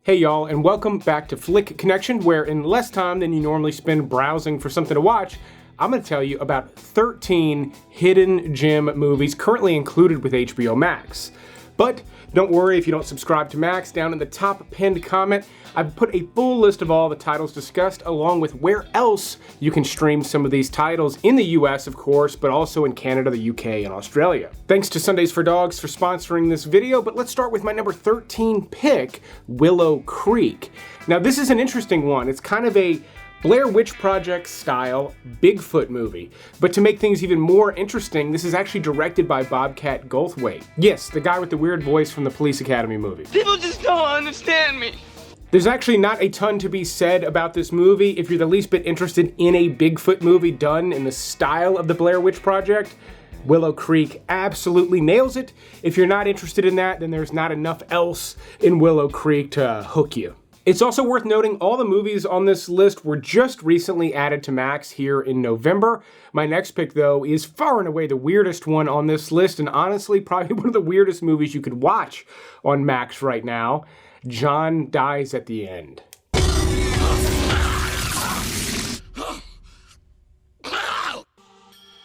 Hey y'all, and welcome back to Flick Connection, where in less time than you normally spend browsing for something to watch, I'm going to tell you about 13 hidden gem movies currently included with HBO Max. But don't worry if you don't subscribe to Max, down in the top pinned comment, I've put a full list of all the titles discussed, along with where else you can stream some of these titles in the US, of course, but also in Canada, the UK, and Australia. Thanks to Sundays for Dogs for sponsoring this video, but let's start with my number 13 pick, Willow Creek. Now, this is an interesting one. It's kind of a Blair Witch Project style Bigfoot movie. But to make things even more interesting, this is actually directed by Bobcat Goldthwait. Yes, the guy with the weird voice from the Police Academy movie. People just don't understand me. There's actually not a ton to be said about this movie. If you're the least bit interested in a Bigfoot movie done in the style of the Blair Witch Project, Willow Creek absolutely nails it. If you're not interested in that, then there's not enough else in Willow Creek to hook you. It's also worth noting all the movies on this list were just recently added to Max here in November. My next pick, though, is far and away the weirdest one on this list, and honestly, probably one of the weirdest movies you could watch on Max right now. John Dies at the End.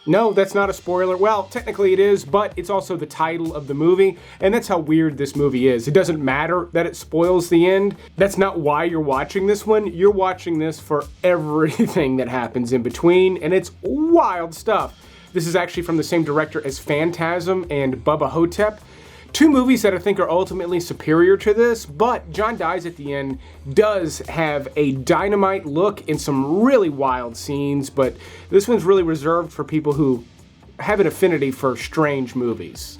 No, that's not a spoiler. Well, technically it is, but it's also the title of the movie, and that's how weird this movie is. It doesn't matter that it spoils the end. That's not why you're watching this one. You're watching this for everything that happens in between, and it's wild stuff. This is actually from the same director as Phantasm and Bubba Hotep. Two movies that I think are ultimately superior to this, but John Dies at the End does have a dynamite look and some really wild scenes, but this one's really reserved for people who have an affinity for strange movies.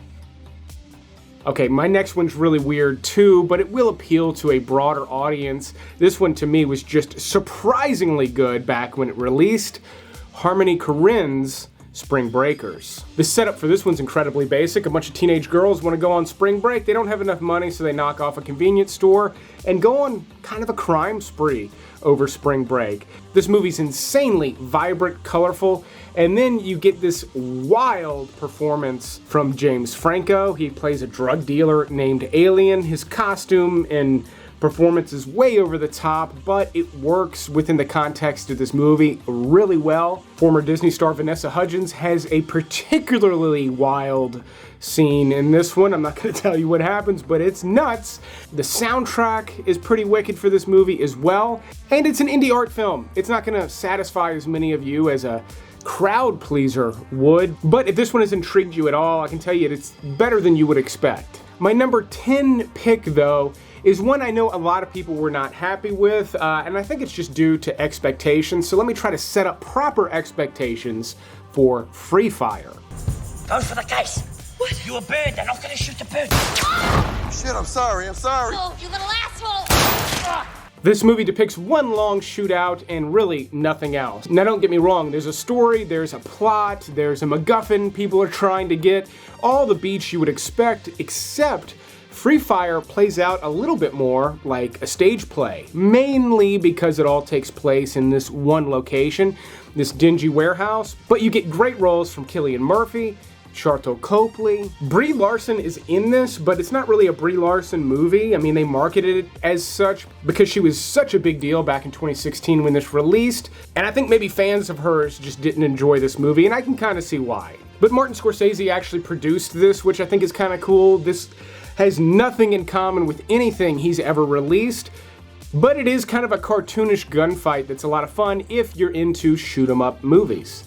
Okay, my next one's really weird too, but it will appeal to a broader audience. This one to me was just surprisingly good back when it released. Harmony Korine's Spring Breakers. The setup for this one's incredibly basic. A bunch of teenage girls want to go on spring break. They don't have enough money, so they knock off a convenience store and go on kind of a crime spree over spring break. This movie's insanely vibrant, colorful, and then you get this wild performance from James Franco. He plays a drug dealer named Alien. His costume and performance is way over the top, but it works within the context of this movie really well. Former Disney star Vanessa Hudgens has a particularly wild scene in this one. I'm not going to tell you what happens, but it's nuts. The soundtrack is pretty wicked for this movie as well, and it's an indie art film. It's not going to satisfy as many of you as a crowd pleaser would, but if this one has intrigued you at all, I can tell you it's better than you would expect. My number 10 pick, though, is one I know a lot of people were not happy with, and I think it's just due to expectations, so let me try to set up proper expectations for Free Fire. Go for the case. What? You're a bird, they're not gonna shoot the bird. Shit, I'm sorry. Oh, you little asshole! This movie depicts one long shootout and really nothing else. Now don't get me wrong, there's a story, there's a plot, there's a MacGuffin people are trying to get, all the beats you would expect, except Free Fire plays out a little bit more like a stage play, mainly because it all takes place in this one location, this dingy warehouse, but you get great roles from Cillian Murphy, Sharlto Copley. Brie Larson is in this, but it's not really a Brie Larson movie. I mean, they marketed it as such because she was such a big deal back in 2016 when this released, and I think maybe fans of hers just didn't enjoy this movie, and I can kind of see why. But Martin Scorsese actually produced this, which I think is kind of cool. This has nothing in common with anything he's ever released, but it is kind of a cartoonish gunfight that's a lot of fun if you're into shoot-'em-up movies.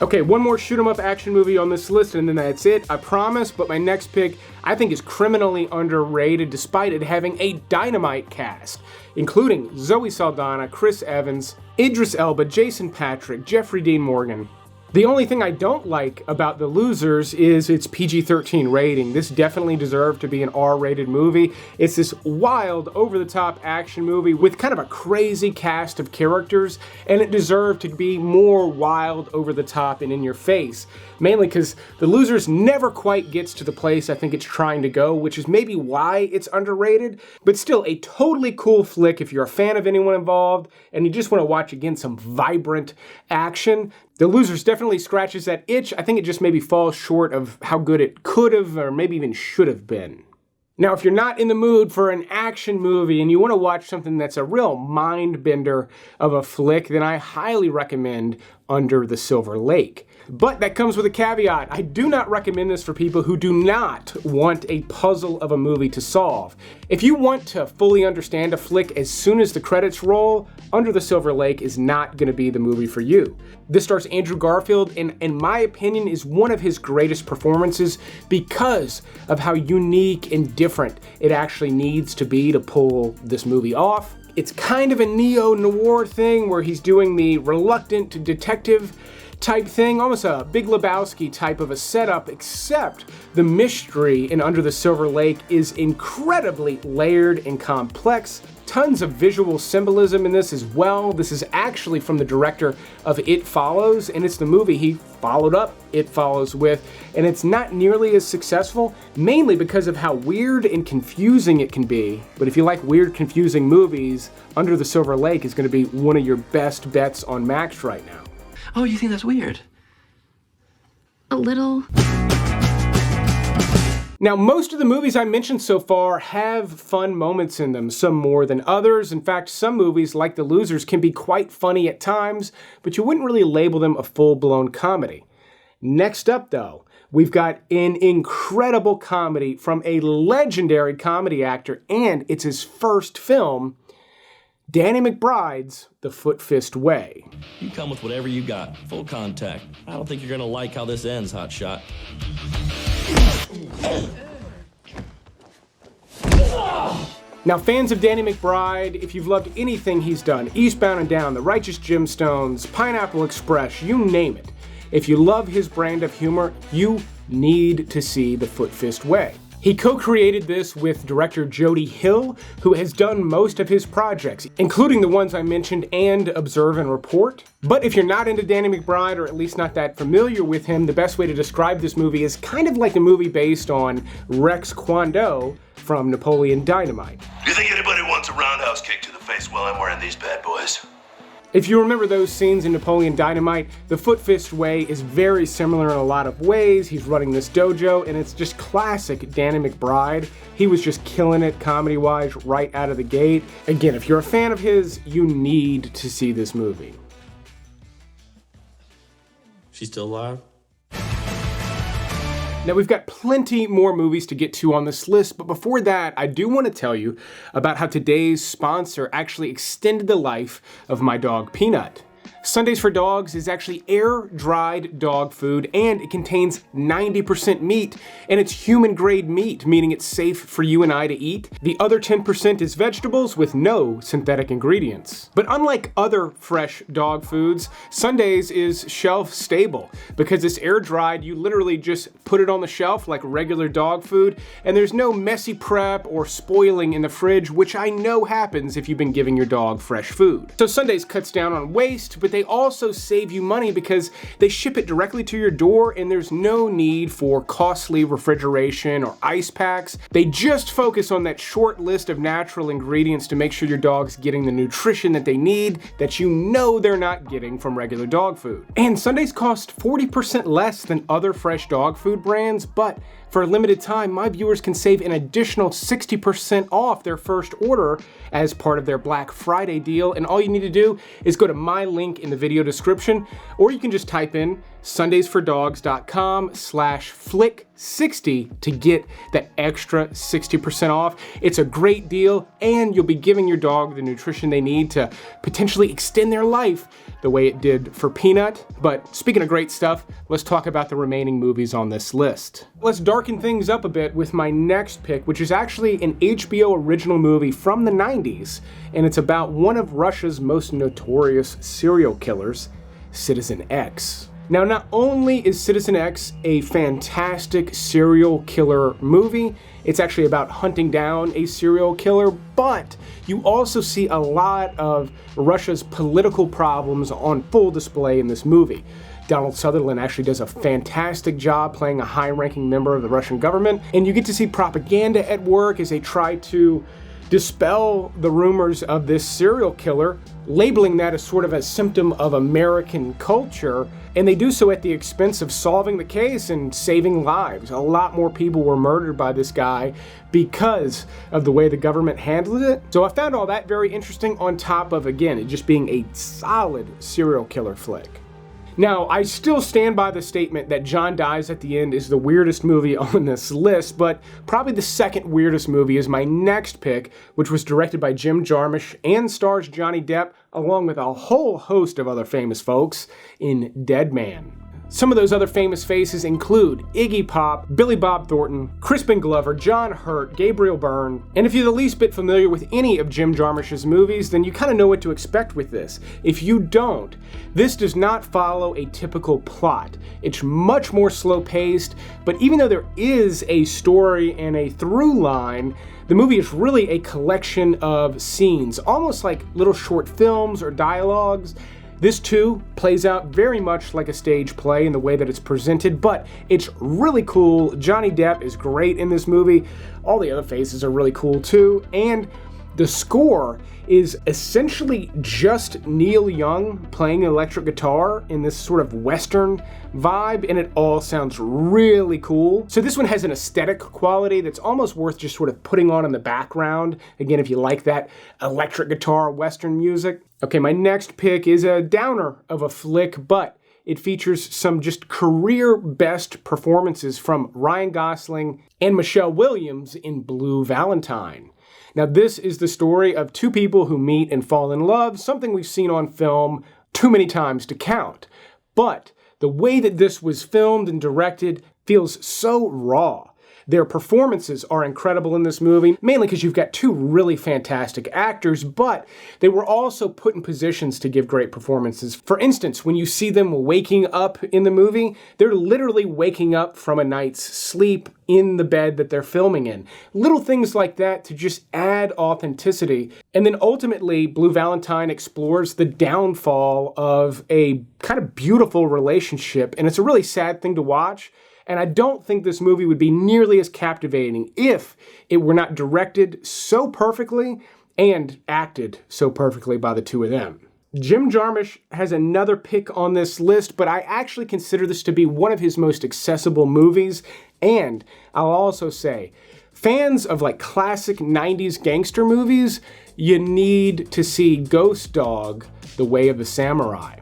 Okay, one more shoot-'em-up action movie on this list, and then that's it, I promise, but my next pick I think is criminally underrated despite it having a dynamite cast, including Zoe Saldana, Chris Evans, Idris Elba, Jason Patric, Jeffrey Dean Morgan. The only thing I don't like about The Losers is its PG-13 rating. This definitely deserved to be an R-rated movie. It's this wild, over-the-top action movie with kind of a crazy cast of characters, and it deserved to be more wild, over-the-top, and in your face. Mainly because The Losers never quite gets to the place I think it's trying to go, which is maybe why it's underrated, but still a totally cool flick if you're a fan of anyone involved, and you just want to watch, again, some vibrant action. The Losers definitely scratches that itch. I think it just maybe falls short of how good it could have or maybe even should have been. Now, if you're not in the mood for an action movie and you want to watch something that's a real mind bender of a flick, then I highly recommend Under the Silver Lake. But that comes with a caveat. I do not recommend this for people who do not want a puzzle of a movie to solve. If you want to fully understand a flick as soon as the credits roll, Under the Silver Lake is not going to be the movie for you. This stars Andrew Garfield, and in my opinion is one of his greatest performances because of how unique and different it actually needs to be to pull this movie off. It's kind of a neo-noir thing where he's doing the reluctant detective type thing, almost a Big Lebowski type of a setup, except the mystery in Under the Silver Lake is incredibly layered and complex. Tons of visual symbolism in this as well. This is actually from the director of It Follows, and it's the movie he followed up It Follows with, and it's not nearly as successful, mainly because of how weird and confusing it can be. But if you like weird, confusing movies, Under the Silver Lake is going to be one of your best bets on Max right now. Oh, you think that's weird? A little. Now, most of the movies I mentioned so far have fun moments in them, some more than others. In fact, some movies, like The Losers, can be quite funny at times, but you wouldn't really label them a full-blown comedy. Next up, though, we've got an incredible comedy from a legendary comedy actor, and it's his first film, Danny McBride's The Foot Fist Way. You come with whatever you got, full contact. I don't think you're gonna like how this ends, hotshot. Now, fans of Danny McBride, if you've loved anything he's done, Eastbound and Down, The Righteous Gemstones, Pineapple Express, you name it, if you love his brand of humor, you need to see The Foot Fist Way. He co-created this with director Jody Hill, who has done most of his projects, including the ones I mentioned and Observe and Report. But if you're not into Danny McBride, or at least not that familiar with him, the best way to describe this movie is kind of like a movie based on Rex Kwon Do from Napoleon Dynamite. You think anybody wants a roundhouse kick to the face while I'm wearing these bad boys? If you remember those scenes in Napoleon Dynamite, The Foot Fist Way is very similar in a lot of ways. He's running this dojo, and it's just classic Danny McBride. He was just killing it comedy-wise right out of the gate. Again, if you're a fan of his, you need to see this movie. She's still alive? Now, we've got plenty more movies to get to on this list, but before that, I do want to tell you about how today's sponsor actually extended the life of my dog, Peanut. Sundays for Dogs is actually air-dried dog food, and it contains 90% meat, and it's human-grade meat, meaning it's safe for you and I to eat. The other 10% is vegetables with no synthetic ingredients. But unlike other fresh dog foods, Sundays is shelf-stable. Because it's air-dried, you literally just put it on the shelf like regular dog food, and there's no messy prep or spoiling in the fridge, which I know happens if you've been giving your dog fresh food. So Sundays cuts down on waste, but they also save you money because they ship it directly to your door, and there's no need for costly refrigeration or ice packs. They just focus on that short list of natural ingredients to make sure your dog's getting the nutrition that they need that you know they're not getting from regular dog food. And Sundays cost 40% less than other fresh dog food brands, but for a limited time, my viewers can save an additional 60% off their first order as part of their Black Friday deal. And all you need to do is go to my link in the video description, or you can just type in sundaysfordogs.com/flick60 to get that extra 60% off. It's a great deal, and you'll be giving your dog the nutrition they need to potentially extend their life the way it did for Peanut. But speaking of great stuff, let's talk about the remaining movies on this list. Let's darken things up a bit with my next pick, which is actually an HBO original movie from the 90s, and it's about one of Russia's most notorious serial killers, Citizen X. Now, not only is Citizen X a fantastic serial killer movie, it's actually about hunting down a serial killer, but you also see a lot of Russia's political problems on full display in this movie. Donald Sutherland actually does a fantastic job playing a high-ranking member of the Russian government, and you get to see propaganda at work as they try to dispel the rumors of this serial killer labeling that as sort of a symptom of American culture, and they do so at the expense of solving the case and saving lives. A lot more people were murdered by this guy because of the way the government handled it. So I found all that very interesting, on top of, again, it just being a solid serial killer flick. Now, I still stand by the statement that John Dies at the End is the weirdest movie on this list, but probably the second weirdest movie is my next pick, which was directed by Jim Jarmusch and stars Johnny Depp, along with a whole host of other famous folks, in Dead Man. Some of those other famous faces include Iggy Pop, Billy Bob Thornton, Crispin Glover, John Hurt, Gabriel Byrne, and if you're the least bit familiar with any of Jim Jarmusch's movies, then you kind of know what to expect with this. If you don't, this does not follow a typical plot. It's much more slow-paced, but even though there is a story and a through line, the movie is really a collection of scenes, almost like little short films or dialogues. This too plays out very much like a stage play in the way that it's presented, but it's really cool. Johnny Depp is great in this movie. All the other faces are really cool too, and the score is essentially just Neil Young playing an electric guitar in this sort of Western vibe, and it all sounds really cool. So this one has an aesthetic quality that's almost worth just sort of putting on in the background, again, if you like that electric guitar Western music. Okay, my next pick is a downer of a flick, but it features some just career best performances from Ryan Gosling and Michelle Williams in Blue Valentine. Now, this is the story of two people who meet and fall in love, something we've seen on film too many times to count. But the way that this was filmed and directed feels so raw. Their performances are incredible in this movie, mainly because you've got two really fantastic actors, but they were also put in positions to give great performances. For instance, when you see them waking up in the movie, they're literally waking up from a night's sleep in the bed that they're filming in. Little things like that to just add authenticity. And then ultimately, Blue Valentine explores the downfall of a kind of beautiful relationship, and it's a really sad thing to watch. And I don't think this movie would be nearly as captivating if it were not directed so perfectly and acted so perfectly by the two of them. Jim Jarmusch has another pick on this list, but I actually consider this to be one of his most accessible movies. And I'll also say, fans of like classic 90s gangster movies, you need to see Ghost Dog, The Way of the Samurai.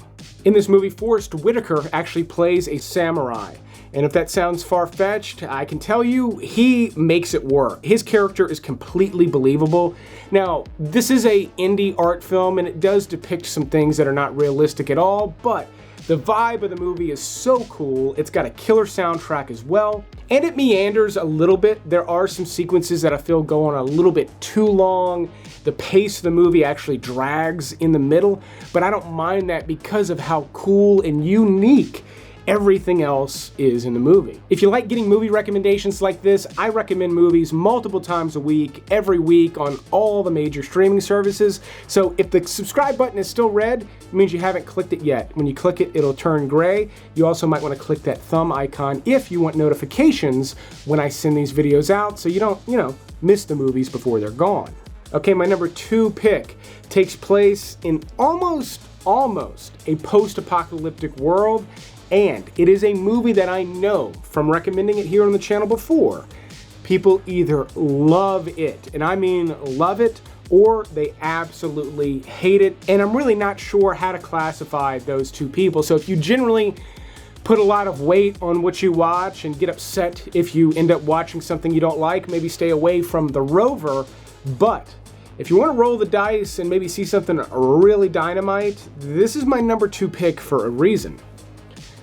In this movie, Forrest Whitaker actually plays a samurai. And if that sounds far-fetched, I can tell you, he makes it work. His character is completely believable. Now, this is a indie art film, and it does depict some things that are not realistic at all, but the vibe of the movie is so cool. It's got a killer soundtrack as well, and it meanders a little bit. There are some sequences that I feel go on a little bit too long. The pace of the movie actually drags in the middle, but I don't mind that because of how cool and unique everything else is in the movie. If you like getting movie recommendations like this, I recommend movies multiple times a week, every week on all the major streaming services. So if the subscribe button is still red, it means you haven't clicked it yet. When you click it, it'll turn gray. You also might want to click that thumb icon if you want notifications when I send these videos out so you don't, miss the movies before they're gone. Okay, my number 2 pick takes place in almost a post-apocalyptic world, and it is a movie that I know from recommending it here on the channel before, people either love it, and I mean love it, or they absolutely hate it, and I'm really not sure how to classify those two people. So if you generally put a lot of weight on what you watch and get upset if you end up watching something you don't like, maybe stay away from The Rover. But if you want to roll the dice and maybe see something really dynamite, this is my number 2 pick for a reason.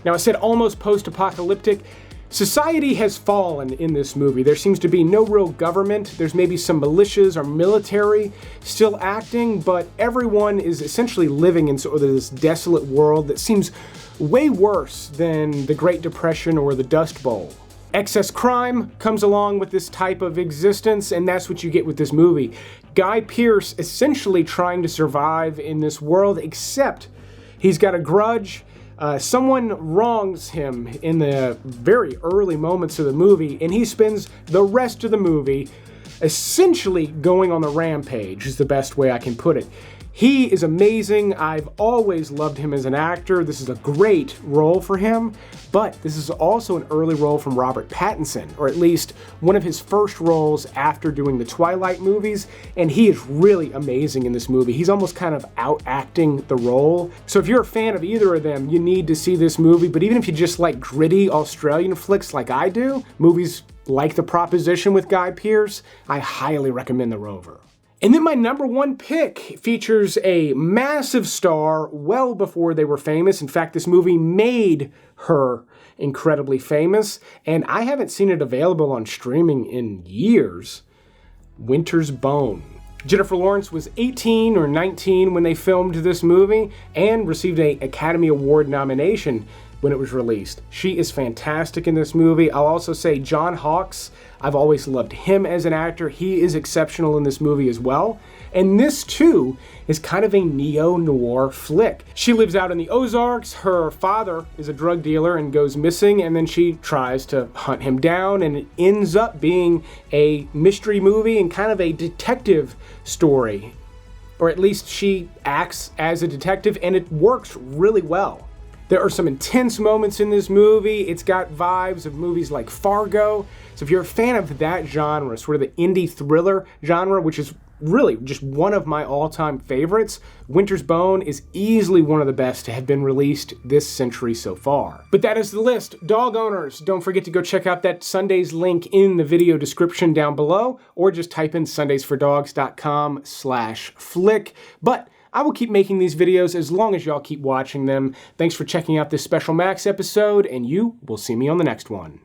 Now, I said almost post-apocalyptic. Society has fallen in this movie. There seems to be no real government. There's maybe some militias or military still acting, but everyone is essentially living in sort of this desolate world that seems way worse than the Great Depression or the Dust Bowl. Excess crime comes along with this type of existence, and that's what you get with this movie. Guy Pearce essentially trying to survive in this world, except he's got a grudge. Someone wrongs him in the very early moments of the movie, and he spends the rest of the movie essentially going on the rampage is the best way I can put it. He is amazing. I've always loved him as an actor. This is a great role for him, but this is also an early role from Robert Pattinson, or at least one of his first roles after doing the Twilight movies, and he is really amazing in this movie. He's almost kind of out-acting the role. So if you're a fan of either of them, you need to see this movie, but even if you just like gritty Australian flicks like I do, movies like The Proposition with Guy Pearce, I highly recommend The Rover. And then my number one pick features a massive star well before they were famous. In fact, this movie made her incredibly famous, and I haven't seen it available on streaming in years. Winter's Bone. Jennifer Lawrence was 18 or 19 when they filmed this movie and received an Academy Award nomination when it was released. She is fantastic in this movie. I'll also say John Hawkes, I've always loved him as an actor. He is exceptional in this movie as well. And this too is kind of a neo-noir flick. She lives out in the Ozarks. Her father is a drug dealer and goes missing, and then she tries to hunt him down, and it ends up being a mystery movie and kind of a detective story. Or at least she acts as a detective, and it works really well. There are some intense moments in this movie. It's got vibes of movies like Fargo. So if you're a fan of that genre, sort of the indie thriller genre, which is really just one of my all-time favorites, Winter's Bone is easily one of the best to have been released this century so far. But that is the list. Dog owners, don't forget to go check out that Sundays link in the video description down below, or just type in sundaysfordogs.com/flick. But I will keep making these videos as long as y'all keep watching them. Thanks for checking out this special Max episode, and you will see me on the next one.